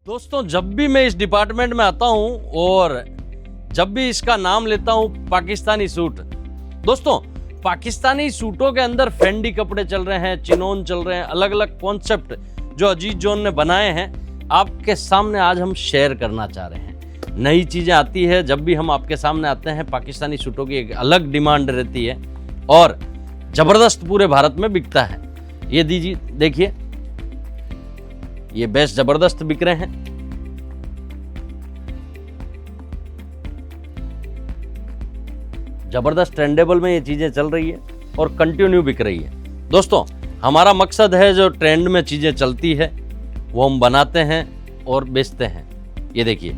दोस्तों, जब भी मैं इस डिपार्टमेंट में आता हूं और जब भी इसका नाम लेता हूं पाकिस्तानी सूट, दोस्तों पाकिस्तानी सूटों के अंदर फेंडी कपड़े चल रहे हैं, चिनोन चल रहे हैं, अलग अलग कॉन्सेप्ट जो अजीज जोन ने बनाए हैं आपके सामने आज हम शेयर करना चाह रहे हैं। नई चीज़ें आती है, जब भी हम आपके सामने आते हैं पाकिस्तानी सूटों की एक अलग डिमांड रहती है और ज़बरदस्त पूरे भारत में बिकता है। ये दीजिए, देखिए ये बेस्ट ज़बरदस्त बिक रहे हैं। ज़बरदस्त ट्रेंडेबल में ये चीज़ें चल रही है और कंटिन्यू बिक रही है। दोस्तों, हमारा मकसद है जो ट्रेंड में चीज़ें चलती है वो हम बनाते हैं और बेचते हैं। ये देखिए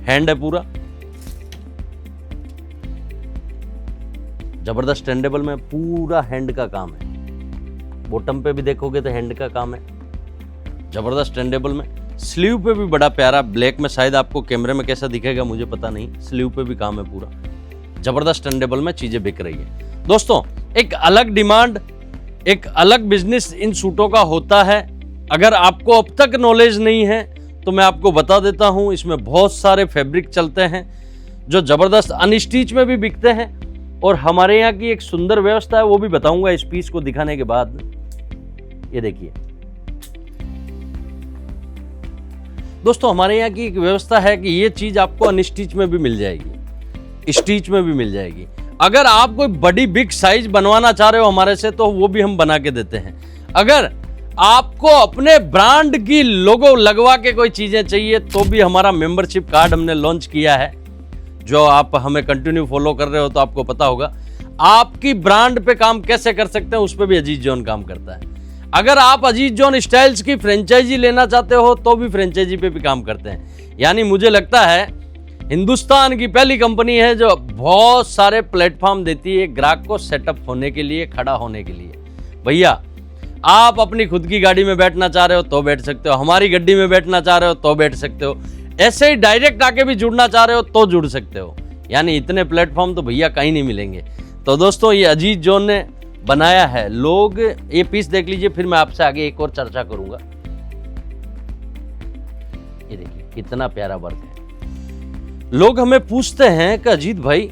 हैंड है पूरा, ज़बरदस्त ट्रेंडेबल में पूरा हैंड का काम है। बॉटम पे भी देखोगे तो हैंड का काम है, ज़बरदस्त ट्रेंडेबल में। स्लीव पे भी बड़ा प्यारा ब्लैक में, शायद आपको कैमरे में कैसा दिखेगा मुझे पता नहीं, स्लीव पे भी काम है पूरा। ज़बरदस्त ट्रेंडेबल में चीज़ें बिक रही है। दोस्तों, एक अलग डिमांड, एक अलग बिजनेस इन सूटों का होता है। अगर आपको अब तक नॉलेज नहीं है तो मैं आपको बता देता हूं, इसमें बहुत सारे फैब्रिक चलते हैं जो ज़बरदस्त अनस्टिच में भी बिकते हैं और हमारे यहाँ की एक सुंदर व्यवस्था है, वो भी बताऊंगा इस पीस को दिखाने के बाद। ये देखिए दोस्तों, हमारे यहाँ की एक व्यवस्था है कि ये चीज़ आपको अनस्टिच में भी मिल जाएगी, स्टिच में भी मिल जाएगी। अगर आप कोई बड़ी बिग साइज बनवाना चाह रहे हो हमारे से तो वो भी हम बना के देते हैं। अगर आपको अपने ब्रांड की लोगो लगवा के कोई चीज़ें चाहिए तो भी हमारा मेंबरशिप कार्ड हमने लॉन्च किया है, जो आप हमें कंटिन्यू फॉलो कर रहे हो तो आपको पता होगा। आपकी ब्रांड पे काम कैसे कर सकते हैं उस पर भी अजीज जोन काम करता है। अगर आप अजीज जोन स्टाइल्स की फ्रेंचाइजी लेना चाहते हो तो भी फ्रेंचाइजी पे भी काम करते हैं। यानी मुझे लगता है हिंदुस्तान की पहली कंपनी है जो बहुत सारे प्लेटफॉर्म देती है ग्राहक को सेटअप होने के लिए, खड़ा होने के लिए। भैया, आप अपनी खुद की गाड़ी में बैठना चाह रहे हो तो बैठ सकते हो, हमारी गड्डी में बैठना चाह रहे हो तो बैठ सकते हो, ऐसे ही डायरेक्ट आके भी जुड़ना चाह रहे हो तो जुड़ सकते हो। यानी इतने प्लेटफॉर्म तो भैया कहीं नहीं मिलेंगे। तो दोस्तों, ये अजीज जोन ने बनाया है। लोग ये पीस देख लीजिए, फिर मैं आपसे आगे एक और चर्चा करूंगा। ये देखिए कितना प्यारा वर्क है। लोग हमें पूछते हैं कि अजीत भाई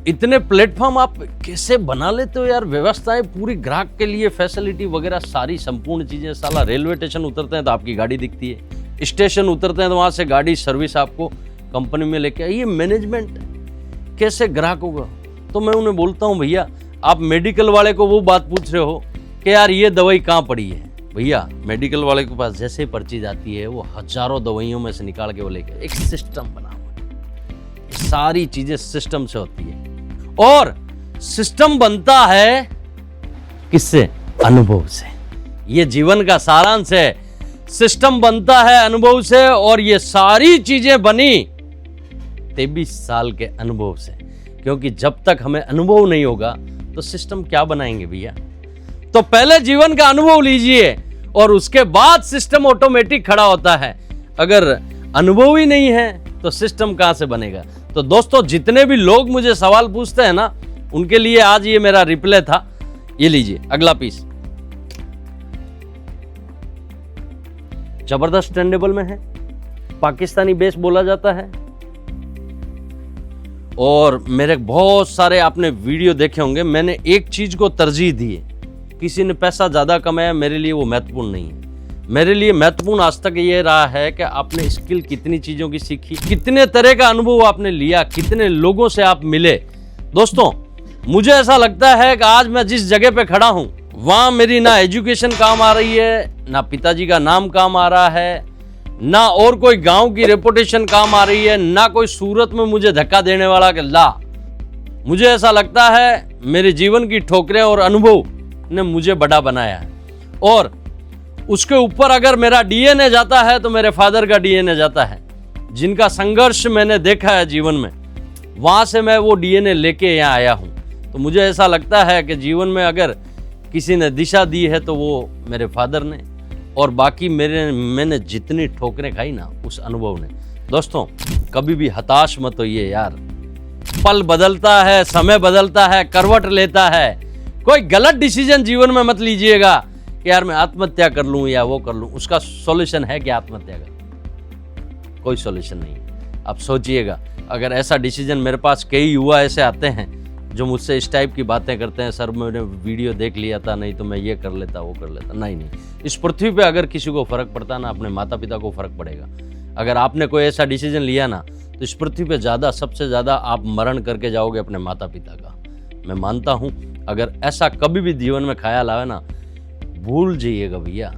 इतने प्लेटफॉर्म आप कैसे बना लेते हो यार, व्यवस्थाएं पूरी ग्राहक के लिए, फैसिलिटी वगैरह सारी संपूर्ण चीजें। साला रेलवे स्टेशन उतरते हैं तो आपकी गाड़ी दिखती है, स्टेशन उतरते हैं तो वहां से गाड़ी सर्विस आपको कंपनी में लेके आई। ये मैनेजमेंट कैसे ग्राहक होगा? तो मैं उन्हें बोलता हूं, भैया आप मेडिकल वाले को वो बात पूछ रहे हो कि यार ये दवाई कहाँ पड़ी है। भैया, मेडिकल वाले के पास जैसे ही पर्ची जाती है वो हजारों दवाइयों में से निकाल के वो लेके, एक सिस्टम बना हुआ है। सारी चीजें सिस्टम से होती है और सिस्टम बनता है किससे? अनुभव से। ये जीवन का सारांश है। सिस्टम बनता है अनुभव से और ये सारी चीजें बनी 23 साल के अनुभव से। क्योंकि जब तक हमें अनुभव नहीं होगा तो सिस्टम क्या बनाएंगे भैया? तो पहले जीवन का अनुभव लीजिए और उसके बाद सिस्टम ऑटोमेटिक खड़ा होता है। अगर अनुभव ही नहीं है तो सिस्टम कहां से बनेगा? तो दोस्तों, जितने भी लोग मुझे सवाल पूछते हैं ना, उनके लिए आज ये मेरा रिप्लाई था। ये लीजिए अगला पीस, जबरदस्त ट्रेंडेबल में है, पाकिस्तानी बेस बोला जाता है। और मेरे बहुत सारे आपने वीडियो देखे होंगे, मैंने एक चीज को तरजीह दी है। किसी ने पैसा ज्यादा कमाया, मेरे लिए वो महत्वपूर्ण नहीं है। मेरे लिए महत्वपूर्ण आज तक ये रहा है कि आपने स्किल कितनी चीजों की सीखी, कितने तरह का अनुभव आपने लिया, कितने लोगों से आप मिले। दोस्तों, मुझे ऐसा लगता है कि आज मैं जिस जगह पे खड़ा हूं वहां मेरी ना एजुकेशन काम आ रही है, ना पिताजी का नाम काम आ रहा है, ना और कोई गांव की रेपुटेशन काम आ रही है, ना कोई सूरत में मुझे धक्का देने वाला कि ला। मुझे ऐसा लगता है मेरे जीवन की ठोकरें और अनुभव ने मुझे बड़ा बनाया है और उसके ऊपर अगर मेरा डीएनए जाता है तो मेरे फादर का डीएनए जाता है। जिनका संघर्ष मैंने देखा है जीवन में, वहां से मैं वो डीएनए लेके यहाँ आया हूँ। तो मुझे ऐसा लगता है कि जीवन में अगर किसी ने दिशा दी है तो वो मेरे फादर ने, और बाकी मैंने जितनी ठोकरें खाई ना उस अनुभव ने। दोस्तों, कभी भी हताश मत होइए यार। पल बदलता है, समय बदलता है, करवट लेता है। कोई गलत डिसीजन जीवन में मत लीजिएगा कि यार मैं आत्महत्या कर लूं या वो कर लूं, उसका सॉल्यूशन है कि आत्महत्या कर? कोई सॉल्यूशन नहीं है। आप सोचिएगा, अगर ऐसा डिसीजन, मेरे पास कई युवा ऐसे आते हैं जो मुझसे इस टाइप की बातें करते हैं, सर मैंने वीडियो देख लिया था, नहीं तो मैं ये कर लेता वो कर लेता। नहीं, इस पृथ्वी पे अगर किसी को फर्क पड़ता ना, अपने माता पिता को फर्क पड़ेगा। अगर आपने कोई ऐसा डिसीजन लिया ना, तो इस पृथ्वी पे सबसे ज़्यादा आप मरण करके जाओगे अपने माता पिता का। मैं मानता हूँ अगर ऐसा कभी भी जीवन में ख्याल आवे ना, भूल जाइएगा भैया,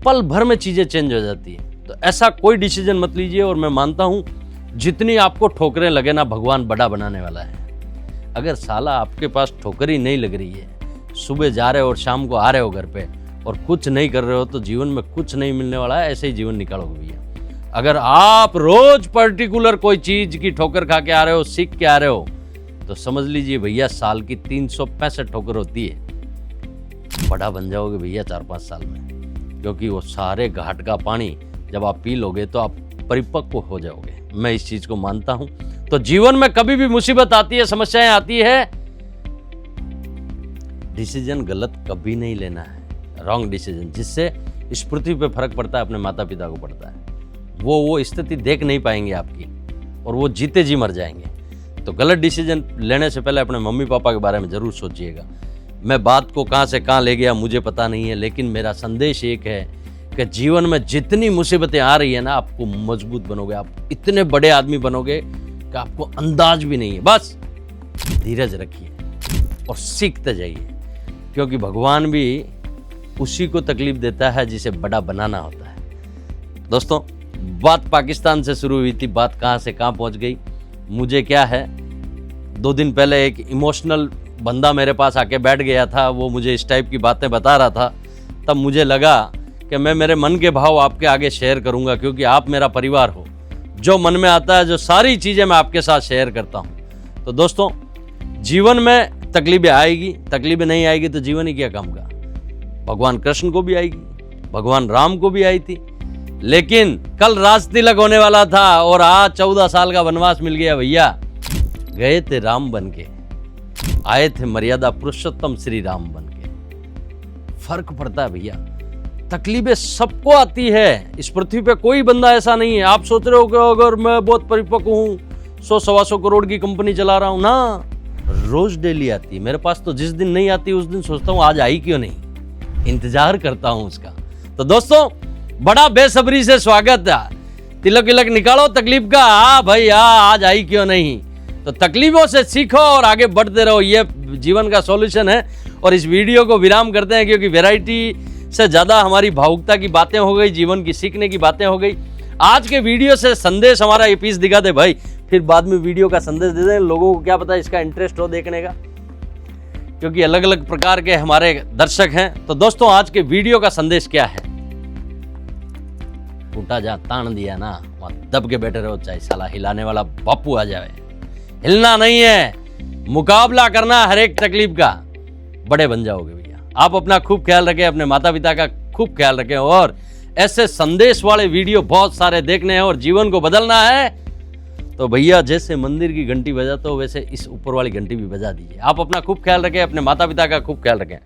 पल भर में चीज़ें चेंज हो जाती है। तो ऐसा कोई डिसीजन मत लीजिए। और मैं मानता हूँ जितनी आपको ठोकरें लगे ना, भगवान बड़ा बनाने वाला है। अगर साला आपके पास ठोकर ही नहीं लग रही है, सुबह जा रहे हो और शाम को आ रहे हो घर पे और कुछ नहीं कर रहे हो, तो जीवन में कुछ नहीं मिलने वाला है। ऐसे ही जीवन निकालोगे भैया। अगर आप रोज पर्टिकुलर कोई चीज की ठोकर खा के आ रहे हो, सीख के आ रहे हो, तो समझ लीजिए भैया साल की 365 ठोकर होती है। बड़ा बन जाओगे भैया 4-5 साल में, क्योंकि वो सारे घाट का पानी जब आप पी लोगे तो आप परिपक्व हो जाओगे। मैं इस चीज को मानता हूं। तो जीवन में कभी भी मुसीबत आती है, समस्याएं आती है, डिसीजन गलत कभी नहीं लेना है, रॉन्ग डिसीजन, जिससे इस पृथ्वी पे फर्क पड़ता है, अपने माता पिता को पड़ता है। वो स्थिति देख नहीं पाएंगे आपकी, और वो जीते जी मर जाएंगे। तो गलत डिसीजन लेने से पहले अपने मम्मी पापा के बारे में जरूर सोचिएगा। मैं बात को कहाँ से कहाँ ले गया मुझे पता नहीं है, लेकिन मेरा संदेश एक है कि जीवन में जितनी मुसीबतें आ रही है ना, आपको मजबूत बनोगे, आप इतने बड़े आदमी बनोगे कि आपको अंदाज भी नहीं है। बस धीरज रखिए और सीखते जाइए, क्योंकि भगवान भी उसी को तकलीफ देता है जिसे बड़ा बनाना होता है। दोस्तों, बात पाकिस्तान से शुरू हुई थी, बात कहाँ से कहाँ पहुँच गई मुझे क्या है। 2 दिन पहले एक इमोशनल बंदा मेरे पास आके बैठ गया था, वो मुझे इस टाइप की बातें बता रहा था। तब मुझे लगा कि मैं मेरे मन के भाव आपके आगे शेयर करूंगा, क्योंकि आप मेरा परिवार हो। जो मन में आता है, जो सारी चीज़ें मैं आपके साथ शेयर करता हूं। तो दोस्तों, जीवन में तकलीफें आएगी, तकलीफें नहीं आएगी तो जीवन ही क्या काम का। भगवान कृष्ण को भी आएगी, भगवान राम को भी आई थी, लेकिन कल राज तिलक होने वाला था और आज 14 साल का वनवास मिल गया भैया। गए थे राम बन के, आए थे मर्यादा पुरुषोत्तम श्री राम बन के। फर्क पड़ता है भैया, तकलीफें सबको आती है। इस पृथ्वी पे कोई बंदा ऐसा नहीं है। आप सोच रहे हो कि अगर मैं बहुत परिपक्व हूँ, 100-125 करोड़ की कंपनी चला रहा हूँ ना, रोज डेली आती है मेरे पास। तो जिस दिन नहीं आती उस दिन सोचता हूँ आज आई क्यों नहीं, इंतजार करता हूँ उसका। तो दोस्तों, बड़ा बेसब्री से स्वागत है। तिलक विलक निकालो तकलीफ का, हाँ भाई हाँ, आज आई क्यों नहीं। तो तकलीफों से सीखो और आगे बढ़ते रहो, ये जीवन का सॉल्यूशन है। और इस वीडियो को विराम करते हैं, क्योंकि वैरायटी से ज़्यादा हमारी भावुकता की बातें हो गई, जीवन की सीखने की बातें हो गई। आज के वीडियो से संदेश हमारा ये पीस दिखा दे भाई, फिर बाद में वीडियो का संदेश दे दे। लोगों को क्या पता इसका इंटरेस्ट हो देखने का, क्योंकि अलग अलग प्रकार के हमारे दर्शक हैं। तो दोस्तों, आज के वीडियो का संदेश क्या है? टूटा जा तान दिया ना, वहां दब के बैठे रहो, चाहे साला हिलाने वाला बापू आ जाए। हिलना नहीं है, मुकाबला करना हर एक तकलीफ का, बड़े बन जाओगे भैया। आप अपना खूब ख्याल रखें, अपने माता पिता का खूब ख्याल रखें, और ऐसे संदेश वाले वीडियो बहुत सारे देखने हैं और जीवन को बदलना है। तो भैया जैसे मंदिर की घंटी बजाते हो, वैसे इस ऊपर वाली घंटी भी बजा दीजिए। आप अपना खूब ख्याल रखें, अपने माता पिता का खूब ख्याल रखें।